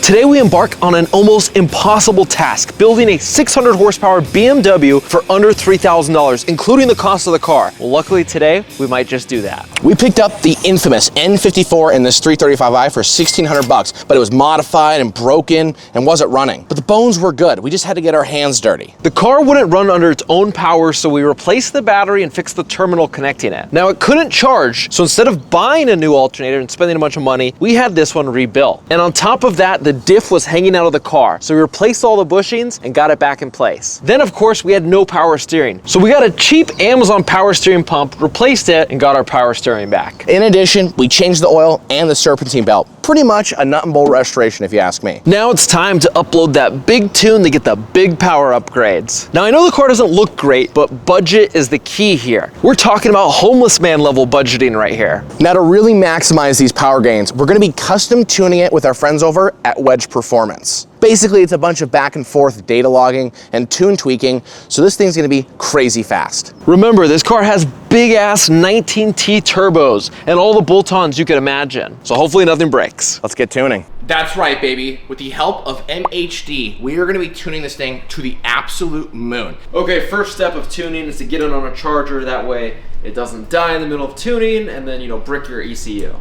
Today we embark on an almost impossible task, building a 600 horsepower BMW for under $3,000, including the cost of the car. Well, luckily today, we might just do that. We picked up the infamous N54 in this 335i for $1,600, but it was modified and broken and wasn't running. But the bones were good. We just had to get our hands dirty. The car wouldn't run under its own power, so we replaced the battery and fixed the terminal connecting it. Now it couldn't charge, so instead of buying a new alternator and spending a bunch of money, we had this one rebuilt. And on top of that, the diff was hanging out of the car, so we replaced all the bushings and got it back in place. Then of course we had no power steering, so we got a cheap Amazon power steering pump, replaced it, and got our power steering back. In addition, we changed the oil and the serpentine belt. Pretty much a nut and bolt restoration if you ask me. Now it's time to upload that big tune to get the big power upgrades. Now I know the car doesn't look great, but budget is the key here. We're talking about homeless man level budgeting right here. Now to really maximize these power gains, we're gonna be custom tuning it with our friends over at Wedge Performance. Basically, it's a bunch of back and forth data logging and tune tweaking, so this thing's gonna be crazy fast. Remember, this car has big ass 19T turbos and all the bolt-ons you can imagine. So hopefully nothing breaks. Let's get tuning. That's right, baby. With the help of MHD, we are gonna be tuning this thing to the absolute moon. Okay, first step of tuning is to get it on a charger. That way it doesn't die in the middle of tuning and then, brick your ECU.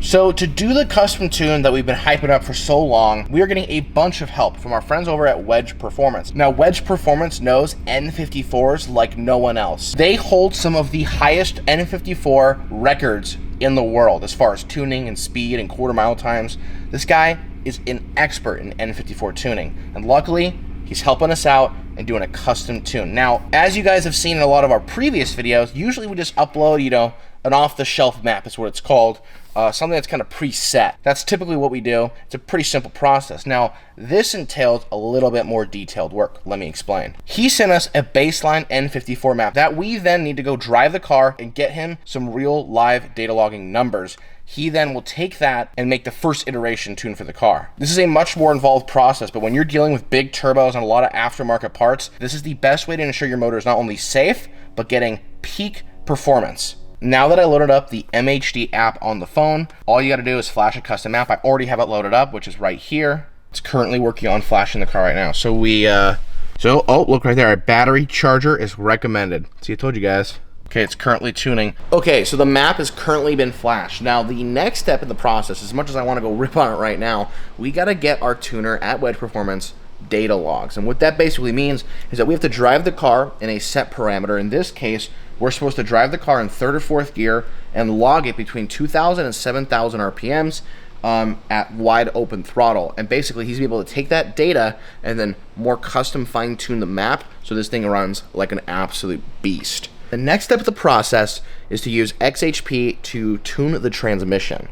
So to do the custom tune that we've been hyping up for so long, we are getting a bunch of help from our friends over at Wedge Performance. Now, Wedge Performance knows N54s like no one else. They hold some of the highest N54 records in the world as far as tuning and speed and quarter mile times. This guy is an expert in N54 tuning, and luckily, he's helping us out and doing a custom tune. Now, as you guys have seen in a lot of our previous videos, usually we just upload, an off-the-shelf map is what it's called, something that's kind of preset. That's typically what we do. It's a pretty simple process. Now, this entails a little bit more detailed work. Let me explain. He sent us a baseline N54 map that we then need to go drive the car and get him some real live data logging numbers. He then will take that and make the first iteration tune for the car. This is a much more involved process, but when you're dealing with big turbos and a lot of aftermarket parts, this is the best way to ensure your motor is not only safe, but getting peak performance. Now that I loaded up the MHD app on the phone, all you gotta do is flash a custom app. I already have it loaded up, which is right here. It's currently working on flashing the car right now. So look right there, our battery charger is recommended. See, I told you guys. Okay, it's currently tuning. Okay, so the map has currently been flashed. Now, the next step in the process, as much as I wanna go rip on it right now, we gotta get our tuner at Wedge Performance data logs. And what that basically means is that we have to drive the car in a set parameter. In this case, we're supposed to drive the car in third or fourth gear and log it between 2,000 and 7,000 RPMs at wide open throttle. And basically, he's able to take that data and then more custom fine tune the map so this thing runs like an absolute beast. The next step of the process is to use XHP to tune the transmission.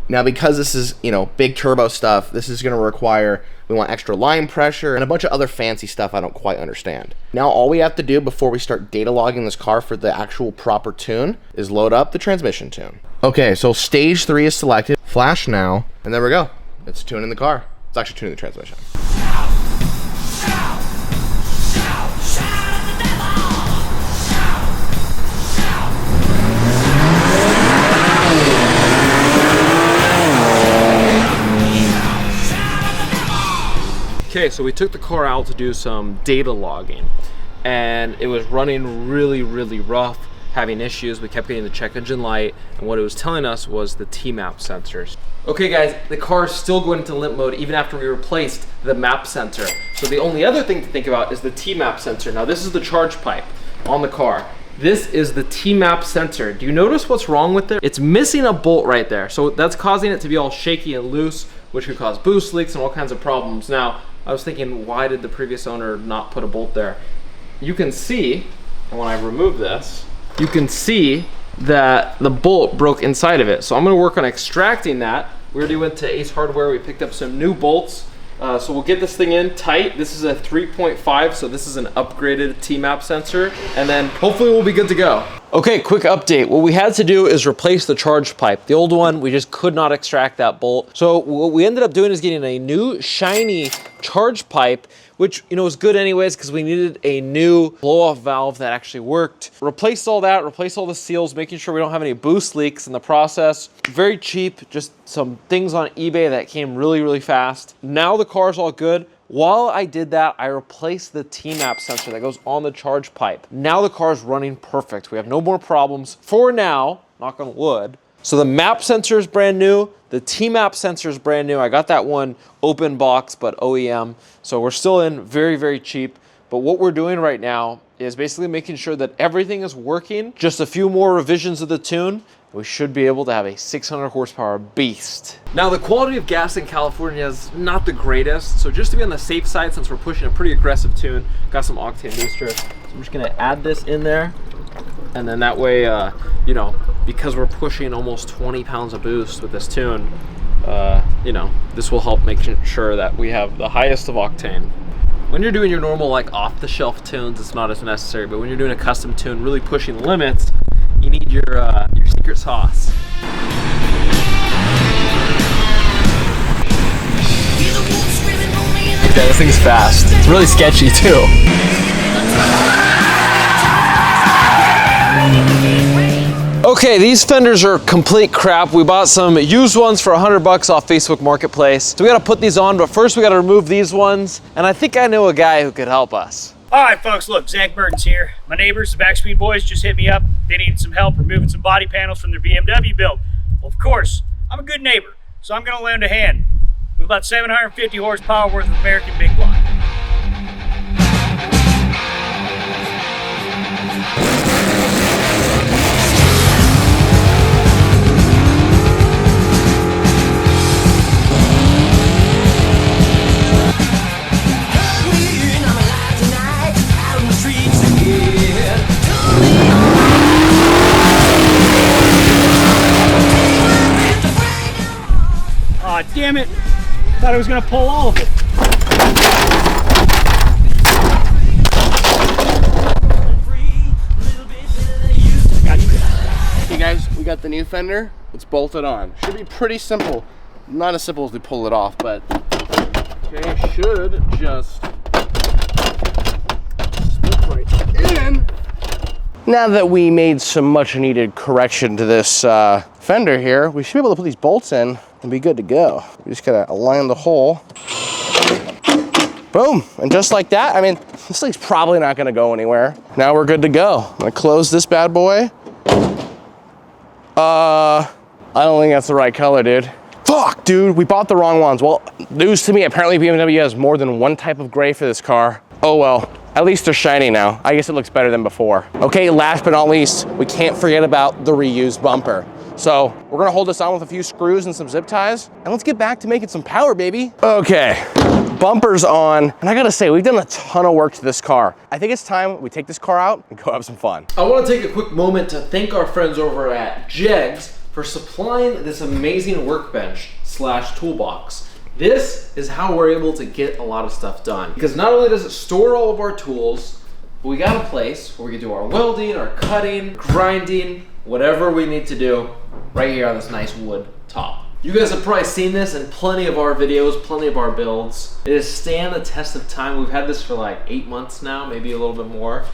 Now, because this is, big turbo stuff, this is gonna require, we want extra line pressure and a bunch of other fancy stuff I don't quite understand. Now, all we have to do before we start data logging this car for the actual proper tune is load up the transmission tune. Okay, so stage 3 is selected, flash now, and there we go. It's tuning the car. It's actually tuning the transmission. Okay, so we took the car out to do some data logging and it was running really, really rough, having issues. We kept getting the check engine light, and what it was telling us was the T-map sensors. Okay guys, the car is still going into limp mode even after we replaced the map sensor. So the only other thing to think about is the T-map sensor. Now this is the charge pipe on the car. This is the T-map sensor. Do you notice what's wrong with it? It's missing a bolt right there. So that's causing it to be all shaky and loose, which could cause boost leaks and all kinds of problems. Now, I was thinking, why did the previous owner not put a bolt there? You can see, and when I remove this, you can see that the bolt broke inside of it. So I'm gonna work on extracting that. We already went to Ace Hardware, we picked up some new bolts. So we'll get this thing in tight. This is a 3.5, so this is an upgraded T-map sensor, and then hopefully we'll be good to go. Okay, quick update. What we had to do is replace the charge pipe. The old one, we just could not extract that bolt. So what we ended up doing is getting a new shiny charge pipe which, you know, was good anyways because we needed a new blow-off valve that actually worked. Replaced all that, replaced all the seals, making sure we don't have any boost leaks in the process. Very cheap, just some things on eBay that came really, really fast. Now the car's all good. While I did that, I replaced the T-map sensor that goes on the charge pipe. Now the car is running perfect. We have no more problems for now, knock on wood. So the map sensor is brand new. The T-map sensor is brand new. I got that one open box, but OEM. So we're still in very, very cheap. But what we're doing right now is basically making sure that everything is working. Just a few more revisions of the tune. We should be able to have a 600 horsepower beast. Now the quality of gas in California is not the greatest. So just to be on the safe side, since we're pushing a pretty aggressive tune, got some octane booster. So I'm just gonna add this in there. And then that way, you know, because we're pushing almost 20 pounds of boost with this tune, you know, this will help make sure that we have the highest of octane. When you're doing your normal like off-the-shelf tunes, it's not as necessary, but when you're doing a custom tune, really pushing the limits, you need your secret sauce. Yeah, this thing's fast. It's really sketchy too. Okay, these fenders are complete crap. We bought some used ones for $100 off Facebook Marketplace. So we gotta put these on, but first we gotta remove these ones. And I think I know a guy who could help us. All right, folks, look, Zach Burton's here. My neighbors, the Backspeed boys, just hit me up. They needed some help removing some body panels from their BMW build. Well, of course, I'm a good neighbor, so I'm gonna lend a hand with about 750 horsepower worth of American Big Block. Aw, damn it. Thought I was gonna pull all of it. Hey guys, we got the new fender. It's bolted on. Should be pretty simple. Not as simple as we pull it off, but okay, should just slip right in. Now that we made some much needed correction to this fender here, we should be able to put these bolts in and be good to go. We just gotta align the hole. Boom, and just like that, I mean, this thing's probably not gonna go anywhere. Now we're good to go. I'm gonna close this bad boy. I don't think that's the right color, dude. Fuck, dude, we bought the wrong ones. Well, news to me, apparently BMW has more than one type of gray for this car. Oh well, at least they're shiny now. I guess it looks better than before. Okay, last but not least, we can't forget about the reused bumper. So we're gonna hold this on with a few screws and some zip ties, and let's get back to making some power, baby. Okay, bumper's on, and I gotta say, we've done a ton of work to this car. I think it's time we take this car out and go have some fun. I wanna take a quick moment to thank our friends over at Jegs for supplying this amazing workbench / toolbox. This is how we're able to get a lot of stuff done. Because not only does it store all of our tools, but we got a place where we can do our welding, our cutting, grinding, whatever we need to do right here on this nice wood top. You guys have probably seen this in plenty of our videos, plenty of our builds. It has stand the test of time. We've had this for like 8 months now, maybe a little bit more,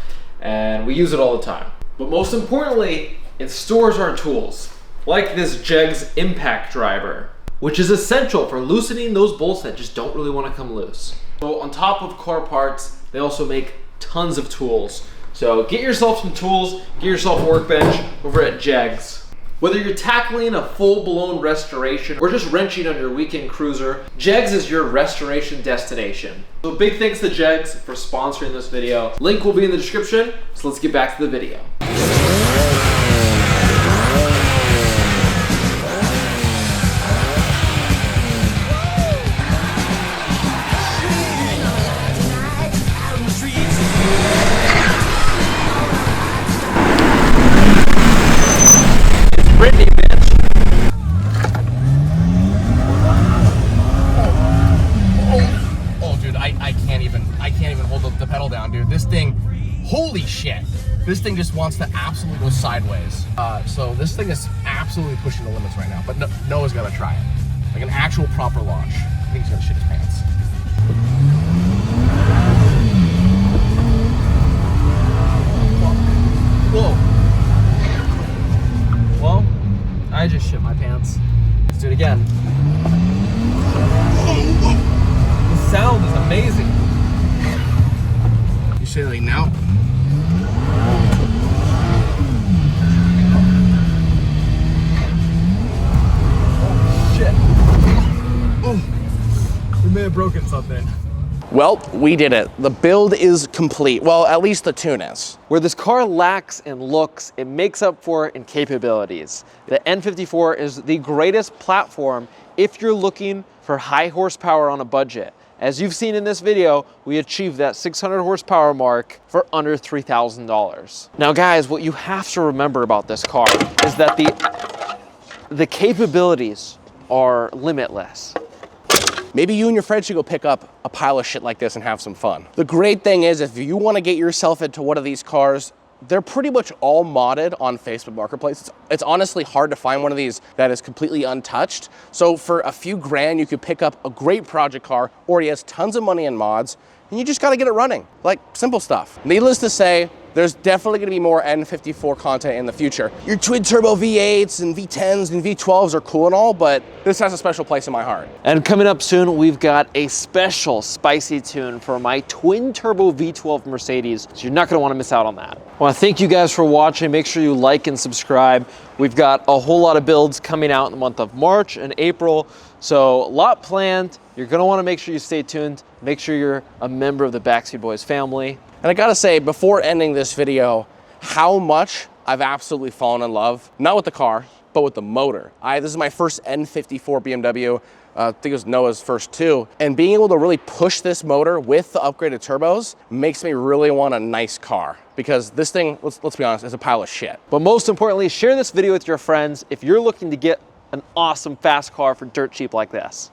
and we use it all the time. But most importantly, it stores our tools, like this Jegs impact driver, which is essential for loosening those bolts that just don't really want to come loose. So on top of car parts, they also make tons of tools. So get yourself some tools, get yourself a workbench over at Jegs. Whether you're tackling a full-blown restoration or just wrenching on your weekend cruiser, Jegs is your restoration destination. So big thanks to Jegs for sponsoring this video. Link will be in the description, so let's get back to the video. Holy shit. This thing just wants to absolutely go sideways. So this thing is absolutely pushing the limits right now, but Noah's gotta try it. Like an actual proper launch. I think he's gonna shit his pants. Whoa. Well, I just shit my pants. Let's do it again. The sound is amazing. You say like now? Shit. Oh, we may have broken something. Well, we did it. The build is complete. Well, at least the tune is. Where this car lacks in looks, it makes up for it in capabilities. The N54 is the greatest platform if you're looking for high horsepower on a budget. As you've seen in this video, we achieved that 600 horsepower mark for under $3,000. Now guys, what you have to remember about this car is that the capabilities are limitless. Maybe you and your friends should go pick up a pile of shit like this and have some fun. The great thing is, if you want to get yourself into one of these cars, they're pretty much all modded on Facebook Marketplace. It's honestly hard to find one of these that is completely untouched. So for a few grand, you could pick up a great project car, already has tons of money in mods, and you just got to get it running. Like, simple stuff. Needless to say, there's definitely going to be more N54 content in the future. Your twin turbo V8s and V10s and V12s are cool and all, but this has a special place in my heart. And coming up soon, we've got a special spicy tune for my twin turbo V12 Mercedes, so you're not going to want to miss out on that. I want to thank you guys for watching. Make sure you like and subscribe. We've got a whole lot of builds coming out in the month of March and April, so a lot planned. You're going to want to make sure you stay tuned. Make sure you're a member of the Backspeed Boys family. And I gotta say, before ending this video, how much I've absolutely fallen in love, not with the car, but with the motor. This is my first N54 BMW. I think it was Noah's first too. And being able to really push this motor with the upgraded turbos makes me really want a nice car. Because this thing, let's be honest, is a pile of shit. But most importantly, share this video with your friends if you're looking to get an awesome fast car for dirt cheap like this.